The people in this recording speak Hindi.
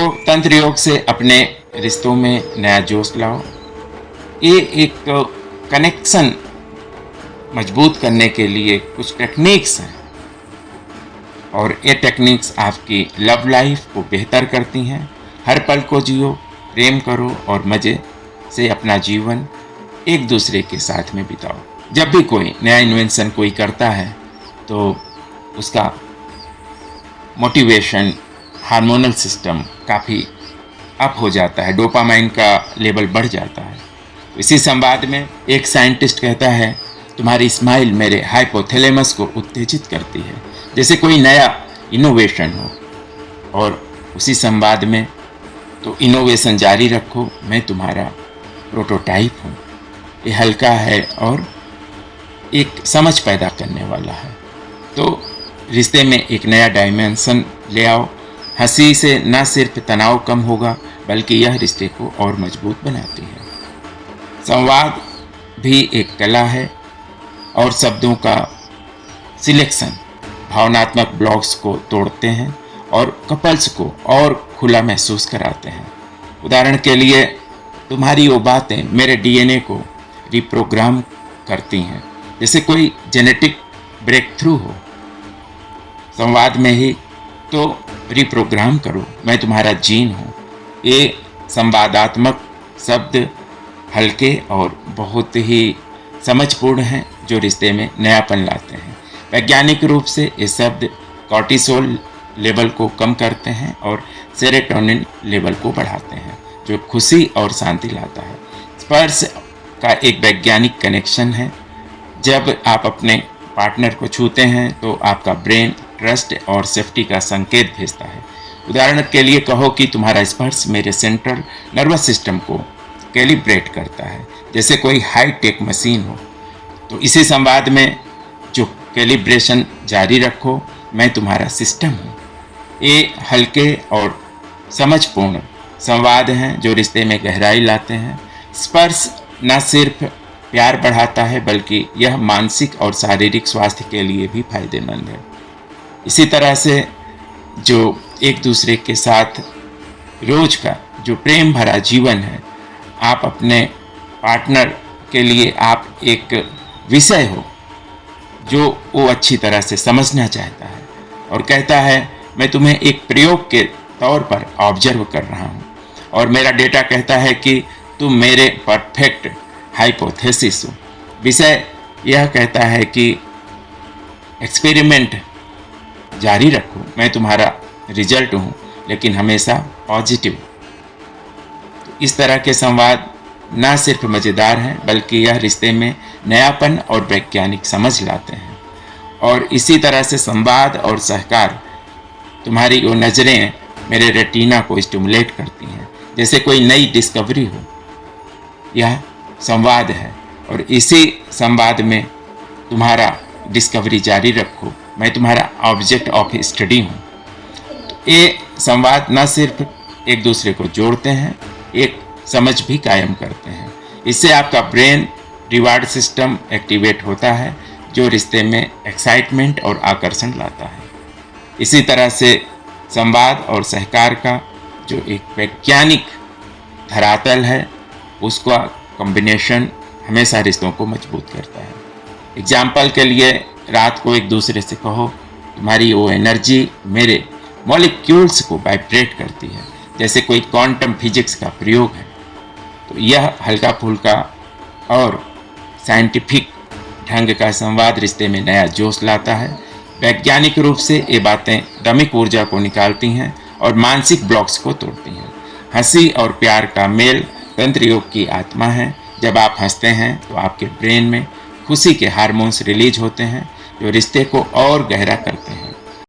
तो तंत्र योग से अपने रिश्तों में नया जोश लाओ। ये एक कनेक्शन मजबूत करने के लिए कुछ टेक्निक्स हैं और ये टेक्निक्स आपकी लव लाइफ को बेहतर करती हैं। हर पल को जियो, प्रेम करो और मज़े से अपना जीवन एक दूसरे के साथ में बिताओ। जब भी कोई नया इन्वेंशन कोई करता है तो उसका मोटिवेशन, हार्मोनल सिस्टम काफ़ी अप हो जाता है, डोपामाइन का लेवल बढ़ जाता है। इसी संवाद में एक साइंटिस्ट कहता है, तुम्हारी स्माइल मेरे हाइपोथैलेमस को उत्तेजित करती है, जैसे कोई नया इनोवेशन हो। और उसी संवाद में, तो इनोवेशन जारी रखो, मैं तुम्हारा प्रोटोटाइप हूँ। ये हल्का है और एक समझ पैदा करने वाला है। तो रिश्ते में एक नया डायमेंशन ले आओ। हंसी से न सिर्फ तनाव कम होगा बल्कि यह रिश्ते को और मजबूत बनाती है। संवाद भी एक कला है और शब्दों का सिलेक्शन भावनात्मक ब्लॉक्स को तोड़ते हैं और कपल्स को और खुला महसूस कराते हैं। उदाहरण के लिए, तुम्हारी वो बातें मेरे डीएनए को रिप्रोग्राम करती हैं, जैसे कोई जेनेटिक ब्रेक थ्रू हो। संवाद में ही तो रिप्रोग्राम करो, मैं तुम्हारा जीन हूँ। ये संवादात्मक शब्द हल्के और बहुत ही समझपूर्ण हैं जो रिश्ते में नयापन लाते हैं। वैज्ञानिक रूप से ये शब्द कॉर्टिसोल लेवल को कम करते हैं और सेरोटोनिन लेवल को बढ़ाते हैं, जो खुशी और शांति लाता है। स्पर्श का एक वैज्ञानिक कनेक्शन है। जब आप अपने पार्टनर को छूते हैं तो आपका ब्रेन ट्रस्ट और सेफ्टी का संकेत भेजता है। उदाहरण के लिए कहो कि तुम्हारा स्पर्श मेरे सेंट्रल नर्वस सिस्टम को कैलिब्रेट करता है, जैसे कोई हाई टेक मशीन हो। तो इसी संवाद में जो कैलिब्रेशन जारी रखो, मैं तुम्हारा सिस्टम हूँ। ये हल्के और समझपूर्ण संवाद हैं जो रिश्ते में गहराई लाते हैं। स्पर्श न सिर्फ प्यार बढ़ाता है बल्कि यह मानसिक और शारीरिक स्वास्थ्य के लिए भी फायदेमंद है। इसी तरह से जो एक दूसरे के साथ रोज का जो प्रेम भरा जीवन है, आप अपने पार्टनर के लिए आप एक विषय हो जो वो अच्छी तरह से समझना चाहता है और कहता है, मैं तुम्हें एक प्रयोग के तौर पर ऑब्जर्व कर रहा हूँ और मेरा डेटा कहता है कि तुम मेरे परफेक्ट हाइपोथेसिस हो। विषय यह कहता है कि एक्सपेरिमेंट जारी रखो, मैं तुम्हारा रिजल्ट हूँ, लेकिन हमेशा पॉजिटिव। तो इस तरह के संवाद न सिर्फ मज़ेदार हैं बल्कि यह रिश्ते में नयापन और वैज्ञानिक समझ लाते हैं। और इसी तरह से संवाद और सहकार, तुम्हारी वो नज़रें मेरे रेटिना को स्टिमुलेट करती हैं, जैसे कोई नई डिस्कवरी हो। यह संवाद है और इसी संवाद में तुम्हारा डिस्कवरी जारी रखो, मैं तुम्हारा ऑब्जेक्ट ऑफ स्टडी हूँ। तो ये संवाद न सिर्फ एक दूसरे को जोड़ते हैं, एक समझ भी कायम करते हैं। इससे आपका ब्रेन रिवार्ड सिस्टम एक्टिवेट होता है जो रिश्ते में एक्साइटमेंट और आकर्षण लाता है। इसी तरह से संवाद और सहकार का जो एक वैज्ञानिक धरातल है, उसका कॉम्बिनेशन हमेशा रिश्तों को मजबूत करता है। एग्जाम्पल के लिए, रात को एक दूसरे से कहो, तुम्हारी वो एनर्जी मेरे मॉलिक्यूल्स को वाइब्रेट करती है, जैसे कोई क्वांटम फिजिक्स का प्रयोग है। तो यह हल्का फुल्का और साइंटिफिक ढंग का संवाद रिश्ते में नया जोश लाता है। वैज्ञानिक रूप से ये बातें दमिक ऊर्जा को निकालती हैं और मानसिक ब्लॉक्स को तोड़ती हैं। हंसी और प्यार का मेल तंत्र योग की आत्मा है। जब आप हंसते हैं तो आपके ब्रेन में खुशी के हार्मोन्स रिलीज होते हैं जो रिश्ते को और गहरा करते हैं।